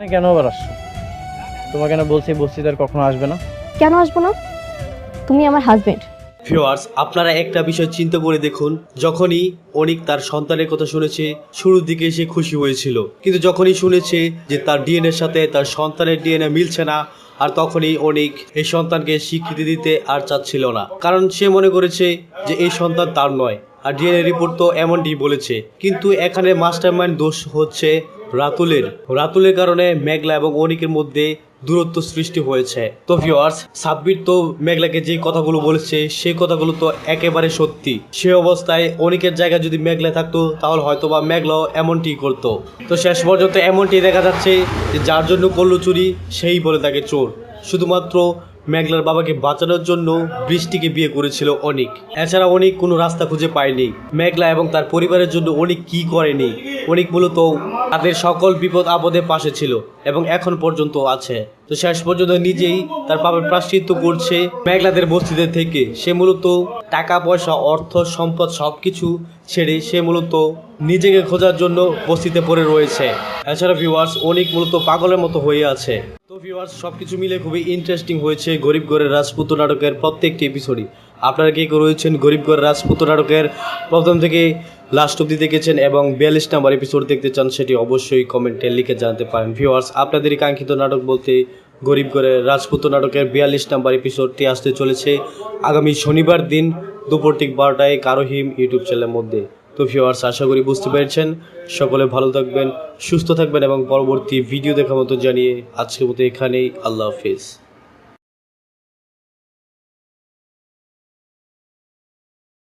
কেন আবার আসছো? তোমাকে কেন বলছি বস্তিতে আর কখনো আসবে না? কেন আসবো না? তুমি আমার হাজবেন্ড। ভিউয়ার্স, আপনারা একটা বিষয় চিন্তা করে দেখুন, যখনই অনিক তার সন্তানের কথা শুনেছে শুরুর দিকে সে খুশি হয়েছিল, কিন্তু যখনই শুনেছে যে তার ডিএনএর সাথে তার সন্তানের ডিএনএ মিলছে না, আর তখনই অনিক এই সন্তানকে স্বীকৃতি দিতে আর চাচ্ছিল না, কারণ সে মনে করেছে যে এই সন্তান তার নয়। আর ডিএনএ রিপোর্ট তো এমনটি বলেছে, কিন্তু এখানে মাস্টারমাইন্ড দোষ হচ্ছে রাতুলের কারণে মেঘলা এবং অনিকের মধ্যে দূরত্ব সৃষ্টি হয়েছে। তো ভিউয়ার্স, সাব্বির তো মেঘলাকে যে কথাগুলো বলেছে সেই কথাগুলো তো একেবারে সত্যি। সে অবস্থায় অনিকের জায়গায় যদি মেঘলা থাকতো তাহলে হয়তো বা মেঘলাও এমনটি করতো। তো শেষ পর্যন্ত এমনটি দেখা যাচ্ছে যে যার জন্য করলো চুরি সেই বলে তাকে চোর। শুধুমাত্র মেঘলার বাবাকে বাঁচানোর জন্য বৃষ্টিকে বিয়ে করেছিল অনিক। এছাড়া অনিক কোনো রাস্তা খুঁজে পায়নি। মেঘলা এবং তার পরিবারের জন্য অনিক কি করেনি। অনিক মূলত তাদের সকল বিপদ আপদে পাশে ছিল এবং এখন পর্যন্ত আছে। তো শেষ পর্যন্ত নিজেই তার পাপের প্রায়শ্চিত্ত করছে মেঘলাদের বস্তিতে থেকে। সে মূলত টাকা পয়সা অর্থ সম্পদ সবকিছু ছেড়ে সে মূলত নিজেকে খোঁজার জন্য বস্তিতে পড়ে রয়েছে। এছাড়া ভিউয়ার্স, অনিক মূলত পাগলের মতো হয়ে আছে। তো ভিউয়ার্স, সবকিছু মিলে খুবই ইন্টারেস্টিং হয়েছে গরিব ঘরের রাজপুত্র নাটকের প্রত্যেকটি এপিসোডই। আপনারা কে রয়েছেন গরিব ঘরের রাজপুত্র নাটকের প্রথম থেকে লাস্ট অব্দি দেখেছেন এবং 42 নম্বর এপিসোড দেখতে চান, সেটি অবশ্যই কমেন্টে লিখে জানতে পারেন। ভিউয়ার্স, আপনাদের কাঙ্ক্ষিত নাটক বলতে গরিব ঘরের রাজপুত্র নাটকের 42 নম্বর এপিসোডটি আসতে চলেছে আগামী শনিবার দিন দুপুর ঠিক 12টায় কারোহিম ইউটিউব চ্যানেলের মধ্যে। তো ভিউয়ার্স, আশা করি বুঝতে পেরেছেন। সকলে ভালো থাকবেন, সুস্থ থাকবেন এবং পরবর্তী ভিডিও দেখার মতো জানিয়ে আজকের মতো এখানেই আল্লাহ হাফেজ।